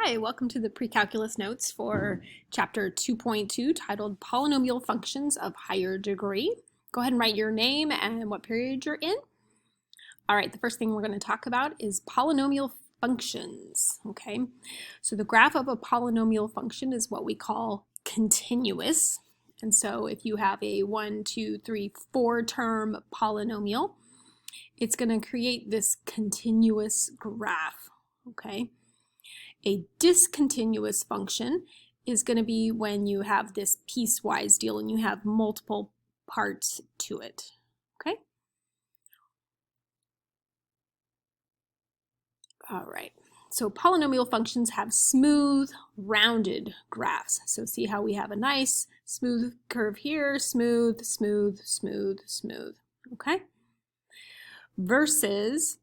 Hi, welcome to the pre-calculus notes for chapter 2.2 titled Polynomial Functions of Higher Degree. Go ahead and write your name and what period you're in. All right, the first thing we're going to talk about is polynomial functions, okay? So the graph of a polynomial function is what we call continuous. And so if you have a 1, 2, 3, 4 term polynomial, it's going to create this continuous graph, okay? A discontinuous function is going to be when you have this piecewise deal and you have multiple parts to it, okay? All right, so polynomial functions have smooth, rounded graphs. So see how we have a nice smooth curve here, smooth, smooth, smooth, smooth, okay? Versus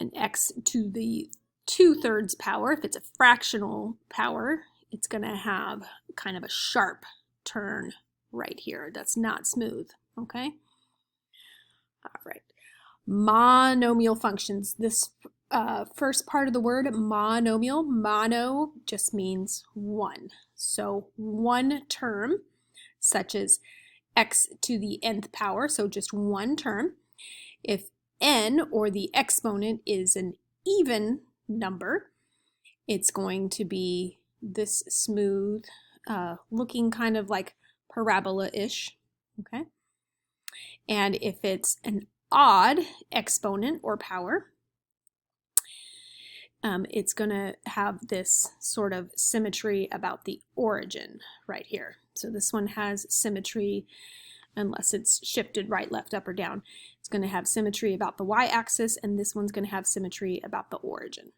an x to the 2/3 power. If it's a fractional power, it's going to have kind of a sharp turn right here. That's not smooth, okay? All right. Monomial functions. This first part of the word, monomial, mono just means one. So one term, such as x to the nth power, so just one term. If n, or the exponent, is an even number, it's going to be this smooth, looking kind of like parabola-ish, okay? And if it's an odd exponent or power, it's going to have this sort of symmetry about the origin right here. So this one has symmetry unless it's shifted right, left, up, or down. It's going to have symmetry about the y-axis, and this one's going to have symmetry about the origin.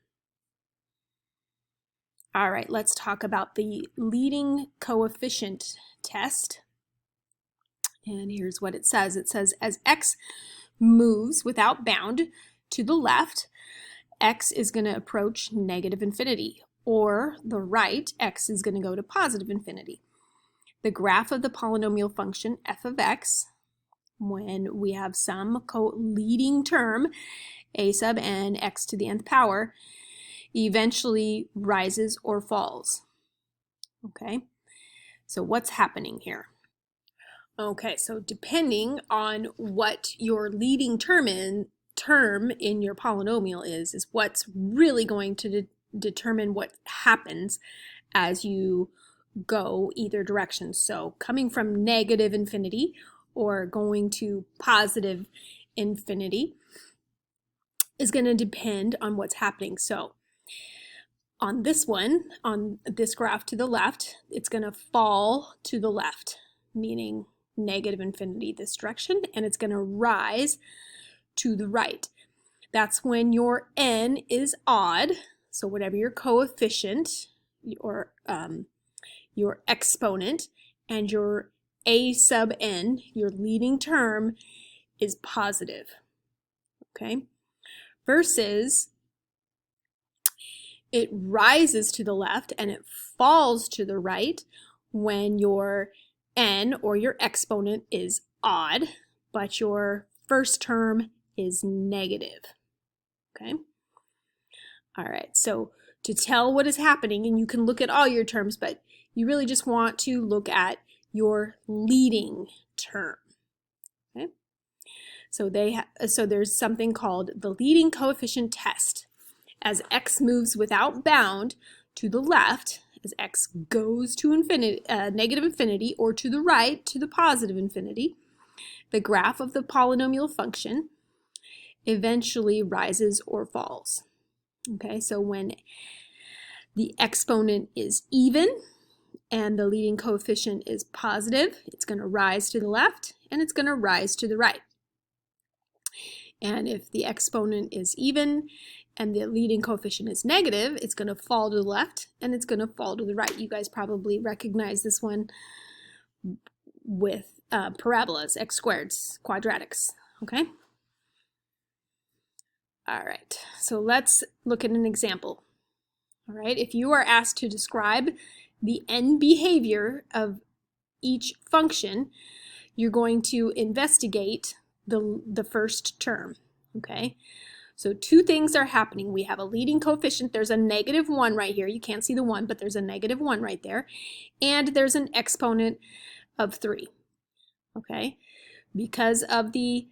All right, let's talk about the leading coefficient test. And here's what it says. It says, as x moves without bound to the left, x is going to approach negative infinity, or the right, x is going to go to positive infinity. The graph of the polynomial function f of x, when we have some leading term, a sub n, x to the nth power, eventually rises or falls. Okay, so what's happening here? Okay, so depending on what your leading term in your polynomial is what's really going to determine what happens as you go either direction. So coming from negative infinity or going to positive infinity is going to depend on what's happening. So on this one, on this graph to the left, it's going to fall to the left, meaning negative infinity this direction, and it's going to rise to the right. That's when your n is odd, so whatever your coefficient or your exponent, and your a sub n, your leading term, is positive, okay? Versus it rises to the left and it falls to the right when your n, or your exponent, is odd, but your first term is negative, okay? All right, so to tell what is happening, and you can look at all your terms, but you really just want to look at your leading term, okay? So there's something called the leading coefficient test. As x moves without bound to the left, as x goes to infinity, negative infinity, or to the right, to the positive infinity, the graph of the polynomial function eventually rises or falls. Okay, so when the exponent is even and the leading coefficient is positive, it's going to rise to the left and it's going to rise to the right. And if the exponent is even and the leading coefficient is negative, it's going to fall to the left and it's going to fall to the right. You guys probably recognize this one with parabolas, x squareds, quadratics, okay? All right, so let's look at an example. All right, if you are asked to describe the end behavior of each function, you're going to investigate the first term, okay? So two things are happening. We have a leading coefficient. There's a -1 right here. You can't see the 1, but there's a -1 right there. And there's an exponent of 3. Okay? Because of the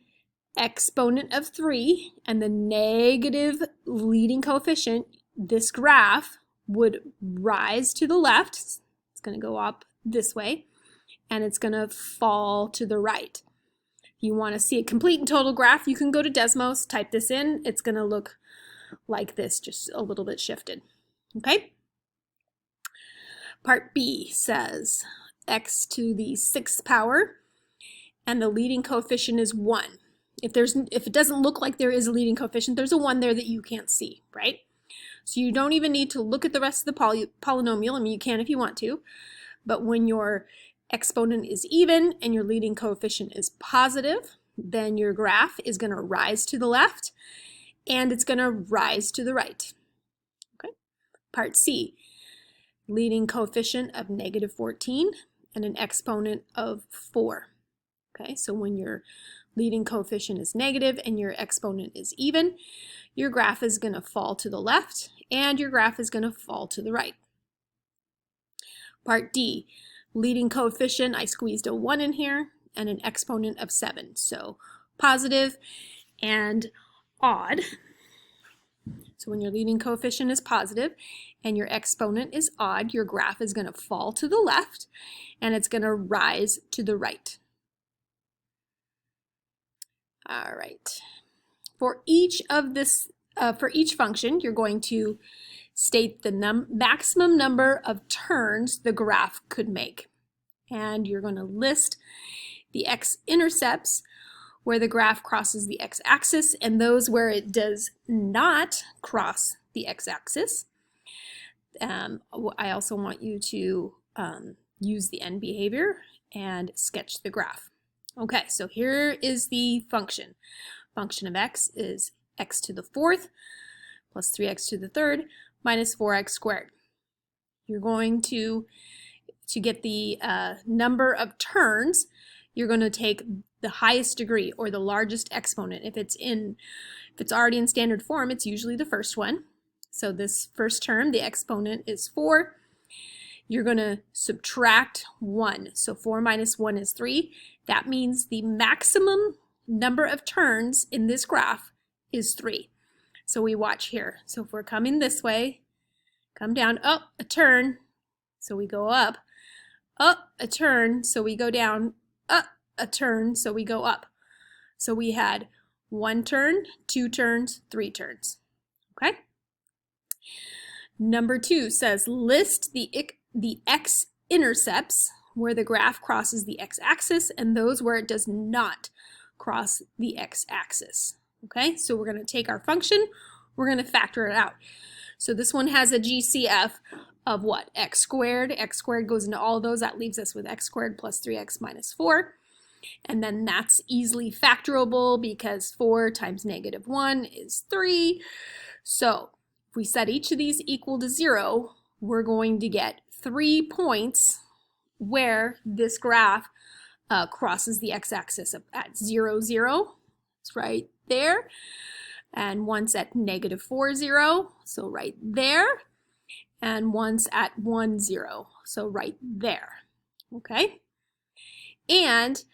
exponent of 3 and the negative leading coefficient, this graph would rise to the left. It's going to go up this way, and it's going to fall to the right. If you want to see a complete and total graph, you can go to Desmos, type this in. It's going to look like this, just a little bit shifted. Okay? Part B says x to the 6th power, and the leading coefficient is 1. If it doesn't look like there is a leading coefficient, there's a 1 there that you can't see, right? So you don't even need to look at the rest of the polynomial. I mean, you can if you want to, but when your exponent is even and your leading coefficient is positive, then your graph is going to rise to the left and it's going to rise to the right. Okay. Part C, leading coefficient of -14 and an exponent of 4. Okay, so when your leading coefficient is negative and your exponent is even, your graph is going to fall to the left and your graph is going to fall to the right. Part D, leading coefficient, I squeezed a 1 in here, and an exponent of 7. So positive and odd. So when your leading coefficient is positive and your exponent is odd, your graph is going to fall to the left and it's going to rise to the right. All right. For each function, you're going to state the maximum number of turns the graph could make. And you're going to list the x-intercepts where the graph crosses the x-axis and those where it does not cross the x-axis. I also want you to use the end behavior and sketch the graph. Okay, so here is the function. Function of x is x to the 4th plus 3x to the 3rd minus 4x squared. You're going to get the number of turns, you're going to take the highest degree or the largest exponent. If it's already in standard form, it's usually the first one. So this first term, the exponent is 4. You're going to subtract 1. So 4 minus 1 is 3. That means the maximum number of turns in this graph is 3. So we watch here. So if we're coming this way, come down, up, a turn, so we go up, a turn, so we go down, up, a turn, so we go up. So we had 1 turn, 2 turns, 3 turns. Okay? Number 2 says list the x-intercepts where the graph crosses the x-axis and those where it does not cross the x-axis. Okay, so we're going to take our function, we're going to factor it out. So this one has a GCF of what? X squared. X squared goes into all of those. That leaves us with x squared plus 3x minus 4. And then that's easily factorable because 4 times -1 is 3. So if we set each of these equal to 0, we're going to get 3 points where this graph crosses the x-axis at 0, 0. It's right there. And once at -4, 0, so right there. And once at 1, 0, so right there. Okay? And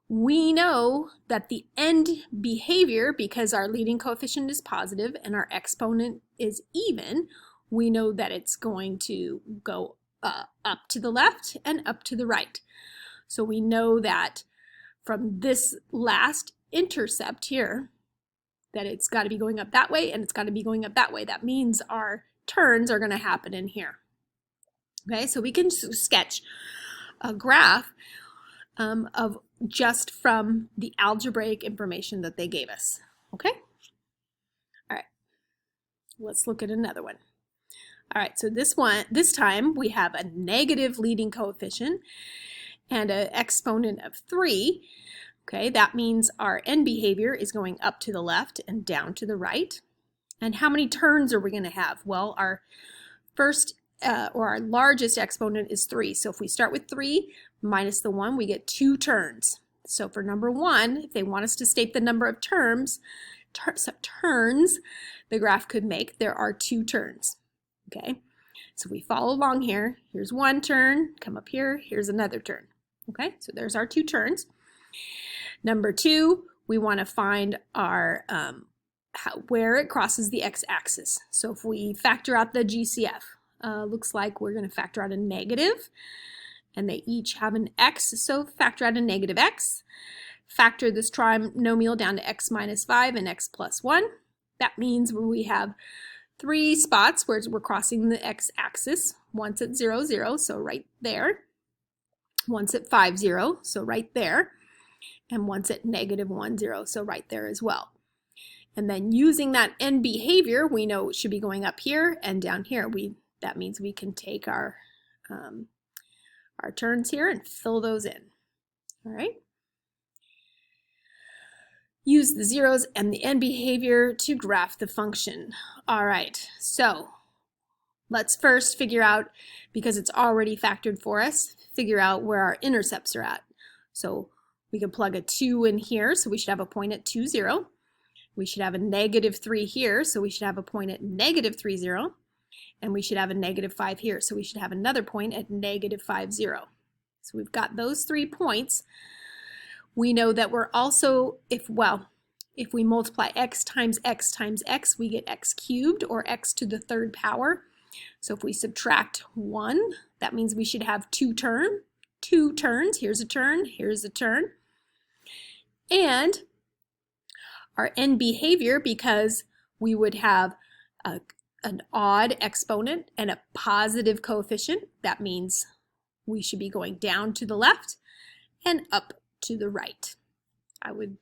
we know that the end behavior, because our leading coefficient is positive and our exponent is even, we know that it's going to go up to the left and up to the right. So we know that from this last intercept here, that it's got to be going up that way and it's got to be going up that way. That means our turns are going to happen in here. Okay, so we can sketch a graph of just from the algebraic information that they gave us. Okay? All right, let's look at another one. All right, so this time we have a negative leading coefficient and an exponent of 3. Okay, that means our end behavior is going up to the left and down to the right. And how many turns are we going to have? Well, our first or our largest exponent is 3. So if we start with 3 minus the 1, we get 2 turns. So for number 1, if they want us to state the number of terms, turns the graph could make, there are 2 turns. Okay, so we follow along here. Here's 1 turn, come up here, here's another turn. Okay, so there's our 2 turns. Number 2, we want to find our where it crosses the x-axis. So if we factor out the GCF, looks like we're going to factor out a negative, and they each have an x, so factor out a negative x. Factor this trinomial down to x minus 5 and x plus 1. That means we have 3 spots where we're crossing the x-axis. Once at 0, 0, so right there. Once at 5, 0, so right there. And once at negative 1, 0, so right there as well. And then using that end behavior, we know it should be going up here and down here. That means we can take our turns here and fill those in. All right. Use the zeros and the end behavior to graph the function. All right, so let's first figure out, because it's already factored for us, figure out where our intercepts are at. So we can plug a 2 in here, so we should have a point at 2, 0. We should have a negative 3 here, so we should have a point at negative 3, 0. And we should have a negative 5 here, so we should have another point at negative 5, 0. So we've got those 3 points. We know that we're also, if we multiply x times x times x, we get x cubed, or x to the 3rd power. So if we subtract 1, that means we should have 2 turns. Here's a turn, here's a turn. And our end behavior, because we would have an odd exponent and a positive coefficient, that means we should be going down to the left and up to the right. I would